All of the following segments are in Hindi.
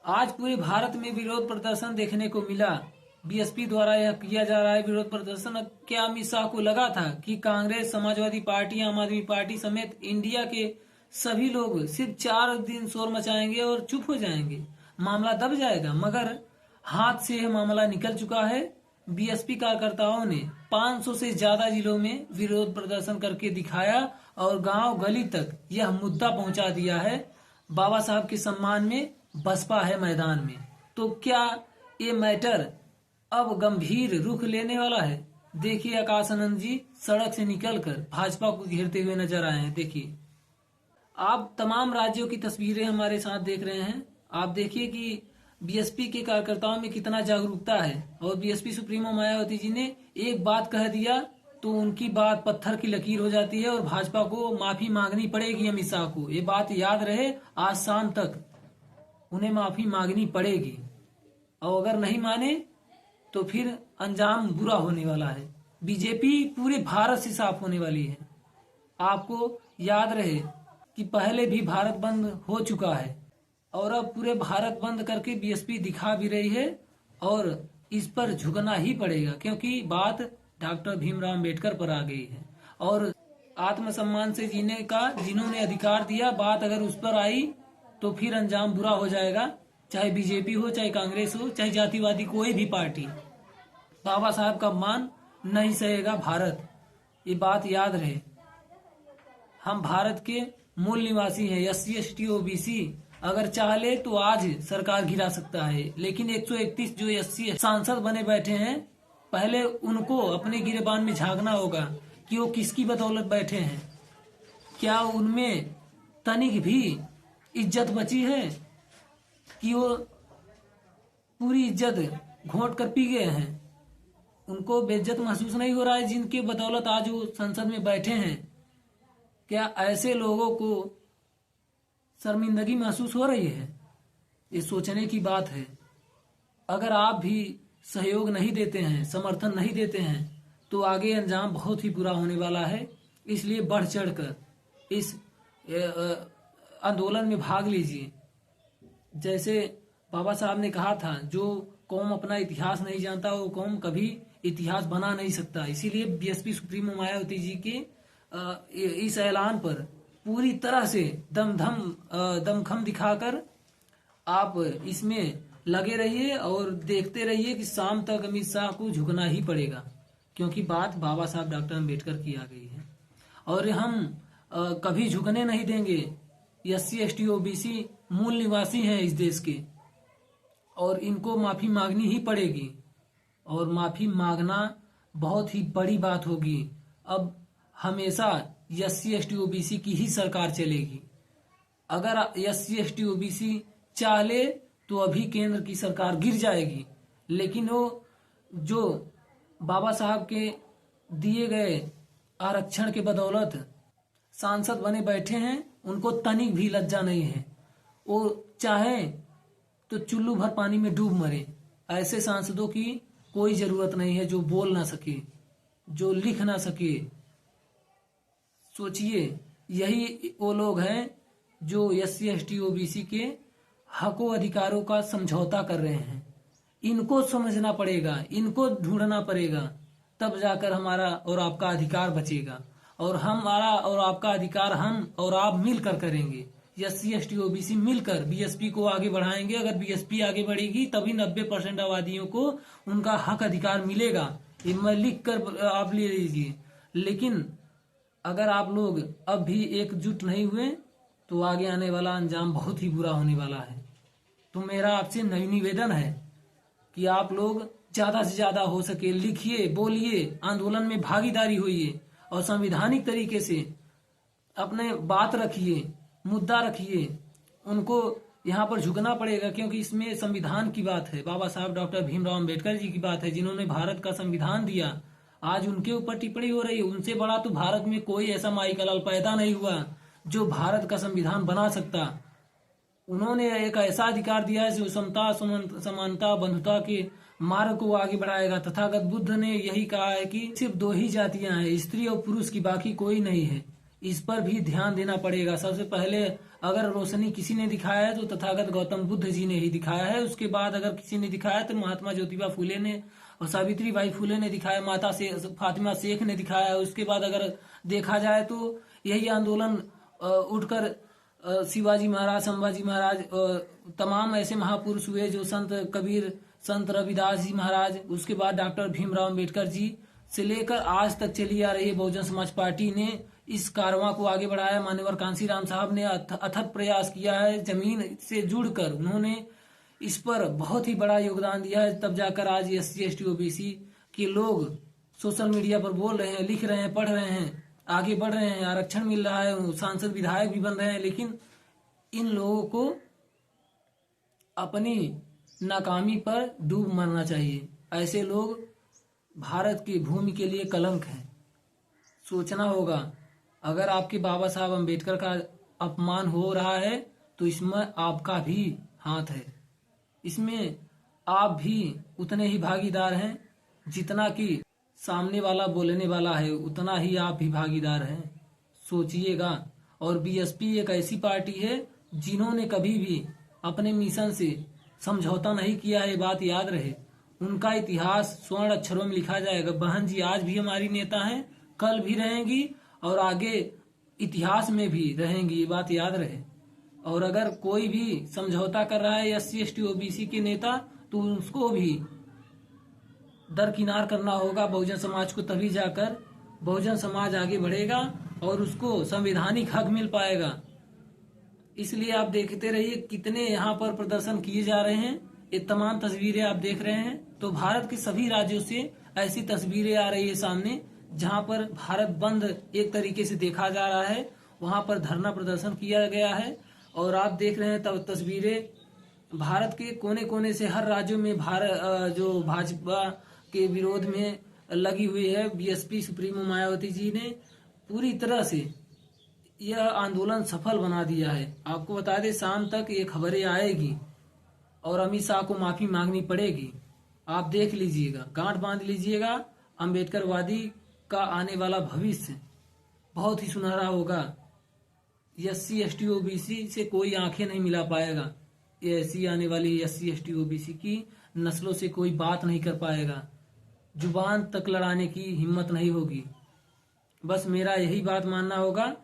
आज पूरे भारत में विरोध प्रदर्शन देखने को मिला। बीएसपी द्वारा यह किया जा रहा है विरोध प्रदर्शन। क्या अमित शाह को लगा था कि कांग्रेस, समाजवादी पार्टी, आम आदमी पार्टी समेत इंडिया के सभी लोग सिर्फ 4 दिन शोर मचाएंगे और चुप हो जाएंगे, मामला दब जाएगा? मगर हाथ से यह मामला निकल चुका है। बीएसपी कार्यकर्ताओं ने 500 से ज्यादा जिलों में विरोध प्रदर्शन करके दिखाया और गांव गली तक यह मुद्दा पहुंचा दिया है। बाबा साहब के सम्मान में बसपा है मैदान में। तो क्या ये मैटर अब गंभीर रुख लेने वाला है? देखिए, आकाश आनंद जी सड़क से निकलकर भाजपा को घेरते हुए नजर आए हैं। देखिए, आप तमाम राज्यों की तस्वीरें हमारे साथ देख रहे हैं। आप देखिए कि बीएसपी के कार्यकर्ताओं में कितना जागरूकता है। और बीएसपी सुप्रीमो मायावती जी ने एक बात कह दिया तो उनकी बात पत्थर की लकीर हो जाती है और भाजपा को माफी मांगनी पड़ेगी। अमित शाह को ये बात याद रहे, आज शाम तक उन्हें माफी मांगनी पड़ेगी। और अगर नहीं माने तो फिर अंजाम बुरा होने वाला है। बीजेपी पूरे भारत से साफ होने वाली है। आपको याद रहे कि पहले भी भारत बंद हो चुका है और अब पूरे भारत बंद करके बीएसपी दिखा भी रही है और इस पर झुकना ही पड़ेगा, क्योंकि बात डॉक्टर भीमराव अम्बेडकर पर आ गई है और आत्मसम्मान से जीने का जिन्होंने अधिकार दिया, बात अगर उस पर आई तो फिर अंजाम बुरा हो जाएगा। चाहे बीजेपी हो, चाहे कांग्रेस हो, चाहे जातिवादी कोई भी पार्टी, बाबा साहब का मान नहीं सहेगा भारत। ये बात याद रहे। हम भारत के मूल निवासी हैं। SC ST OBC अगर चाहे तो आज सरकार गिरा सकता है, लेकिन 131 जो SC सांसद बने बैठे हैं, पहले उनको अपने गिरेबान में झांकना होगा कि वो किसकी बदौलत बैठे हैं। क्या उनमें तनिक भी इज्जत बची है कि वो पूरी इज्जत घोंट कर पी गए हैं? उनको बेइज्जत महसूस नहीं हो रहा है जिनके बदौलत आज वो संसद में बैठे हैं? क्या ऐसे लोगों को शर्मिंदगी महसूस हो रही है? ये सोचने की बात है। अगर आप भी सहयोग नहीं देते हैं, समर्थन नहीं देते हैं, तो आगे अंजाम बहुत ही बुरा होने वाला है। इसलिए बढ़ चढ़कर इस आंदोलन में भाग लीजिए। जैसे बाबा साहब ने कहा था, जो कौम अपना इतिहास नहीं जानता वो कौम कभी इतिहास बना नहीं सकता। इसीलिए बीएसपी सुप्रीमो मायावती जी के इस ऐलान पर पूरी तरह से दमखम दिखाकर आप इसमें लगे रहिए और देखते रहिए कि शाम तक अमित शाह को झुकना ही पड़ेगा, क्योंकि बात बाबा साहब डॉक्टर अम्बेडकर की आ गई है और हम कभी झुकने नहीं देंगे। SC ST OBC मूल निवासी हैं इस देश के और इनको माफी मांगनी ही पड़ेगी और माफी मांगना बहुत ही बड़ी बात होगी। अब हमेशा SC ST OBC की ही सरकार चलेगी। अगर SC ST OBC चाहे तो अभी केंद्र की सरकार गिर जाएगी, लेकिन वो जो बाबा साहब के दिए गए आरक्षण के बदौलत सांसद बने बैठे हैं, उनको तनिक भी लज्जा नहीं है। वो चाहे तो चुल्लू भर पानी में डूब मरे। ऐसे सांसदों की कोई जरूरत नहीं है जो बोल ना सके, जो लिख ना सके। सोचिए, यही वो लोग हैं जो SC ST OBC के हकों अधिकारों का समझौता कर रहे हैं। इनको समझना पड़ेगा, इनको ढूंढना पड़ेगा, तब जाकर हमारा और आपका अधिकार बचेगा। और हमारा और आपका अधिकार हम और आप मिलकर करेंगे। SC ST OBC मिलकर बीएसपी को आगे बढ़ाएंगे। अगर बीएसपी आगे बढ़ेगी तभी 90% आबादियों को उनका हक अधिकार मिलेगा। ये मैं लिख कर आप ले लीजिए। लेकिन अगर आप लोग अब भी एकजुट नहीं हुए तो आगे आने वाला अंजाम बहुत ही बुरा होने वाला है। तो मेरा आपसे निवेदन है कि आप लोग ज्यादा से ज्यादा हो सके लिखिए, बोलिए, आंदोलन में भागीदारी होइए और संवैधानिक तरीके से अपने बात रखिए, मुद्दा रखिए। उनको यहाँ पर झुकना पड़ेगा, क्योंकि इसमें संविधान की बात है। बाबा साहब डॉक्टर भीमराव अम्बेडकर जी की बात है, जिन्होंने भारत का संविधान दिया। आज उनके ऊपर टिप्पणी हो रही है। उनसे बड़ा तो भारत में कोई ऐसा माईकलाल पैदा नहीं हुआ जो भारत का संविधान बना सकता। उन्होंने एक ऐसा अधिकार दिया है जो समता, समानता, बंधुता के मार्ग को आगे बढ़ाएगा। तथागत बुद्ध ने यही कहा है कि सिर्फ 2 ही जातियां हैं, स्त्री और पुरुष की, बाकी कोई नहीं है। इस पर भी ध्यान देना पड़ेगा। सबसे पहले अगर रोशनी किसी ने दिखाया है तो तथागत गौतम बुद्ध जी ने ही दिखाया है। उसके बाद अगर किसी ने दिखाया तो महात्मा ज्योतिबा फूले ने और सावित्री बाई फूले ने दिखाया, माता से फातिमा शेख ने दिखाया है। उसके बाद अगर देखा जाए तो यही आंदोलन उठकर शिवाजी महाराज, संभाजी महाराज, तमाम ऐसे महापुरुष हुए जो संत कबीर, संत रविदास जी महाराज, उसके बाद डॉक्टर भीमराव अम्बेडकर जी से लेकर आज तक चली आ रही बहुजन समाज पार्टी ने इस कारवां को आगे बढ़ाया। मान्यवर कांसीराम साहब ने अथक प्रयास किया है, जमीन से जुड़कर उन्होंने इस पर बहुत ही बड़ा योगदान दिया है। तब जाकर आज SC ST OBC के लोग सोशल मीडिया पर बोल रहे हैं, लिख रहे हैं, पढ़ रहे हैं, आगे बढ़ रहे हैं, आरक्षण मिल रहा है, सांसद विधायक भी बन रहे हैं। लेकिन इन लोगों को अपनी नाकामी पर डूब मरना चाहिए। ऐसे लोग भारत की भूमि के लिए कलंक हैं। सोचना होगा, अगर आपके बाबा साहब अम्बेडकर का अपमान हो रहा है तो इसमें आपका भी हाथ है, इसमें आप भी उतने ही भागीदार हैं जितना कि सामने वाला बोलने वाला है, उतना ही आप भी भागीदार हैं। सोचिएगा। और BSP एक ऐसी पार्टी है जिन्होंने कभी भी अपने मिशन से समझौता नहीं किया है, बात याद रहे। उनका इतिहास स्वर्ण अक्षरों में लिखा जाएगा। बहन जी आज भी हमारी नेता हैं, कल भी रहेंगी और आगे इतिहास में भी रहेंगी, ये बात याद रहे। और अगर कोई भी समझौता कर रहा है SC ST OBC के नेता तो उसको भी दरकिनार करना होगा बहुजन समाज को, तभी जाकर बहुजन समाज आगे बढ़ेगा और उसको संवैधानिक हक मिल पाएगा। इसलिए आप देखते रहिए कितने यहाँ पर प्रदर्शन किए जा रहे हैं। ये तमाम तस्वीरें आप देख रहे हैं तो भारत के सभी राज्यों से ऐसी तस्वीरें आ रही है सामने, जहाँ पर भारत बंद एक तरीके से देखा जा रहा है, वहां पर धरना प्रदर्शन किया गया है। और आप देख रहे हैं तब तस्वीरें भारत के कोने कोने से, हर राज्यों में जो भाजपा के विरोध में लगी हुई है। BSP सुप्रीमो मायावती जी ने पूरी तरह से यह आंदोलन सफल बना दिया है। आपको बता दें शाम तक ये खबरें आएगी और अमित शाह को माफी मांगनी पड़ेगी। आप देख लीजिएगा, गांठ बांध लीजिएगा। अम्बेडकरवादी का आने वाला भविष्य बहुत ही सुनहरा होगा। SC ST OBC से कोई आंखें नहीं मिला पाएगा। ये ऐसी आने वाली SC ST OBC की नस्लों से कोई बात नहीं कर पाएगा, जुबान तक लड़ाने की हिम्मत नहीं होगी। बस मेरा यही बात मानना होगा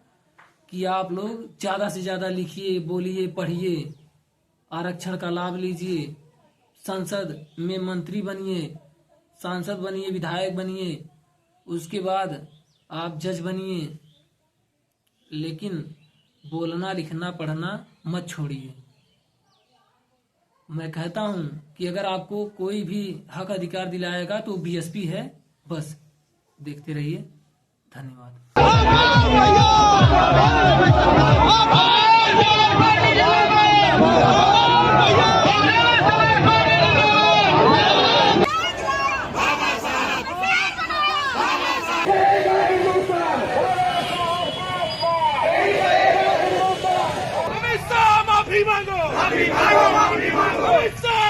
कि आप लोग ज्यादा से ज्यादा लिखिए, बोलिए, पढ़िए, आरक्षण का लाभ लीजिए, संसद में मंत्री बनिए, सांसद बनिए, विधायक बनिए, उसके बाद आप जज बनिए, लेकिन बोलना, लिखना, पढ़ना मत छोड़िए। मैं कहता हूं कि अगर आपको कोई भी हक अधिकार दिलाएगा तो BSP है। बस देखते रहिए। धन्यवाद।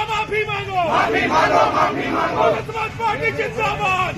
माफी मांगो। समाज पार्टी जिंदाबाद।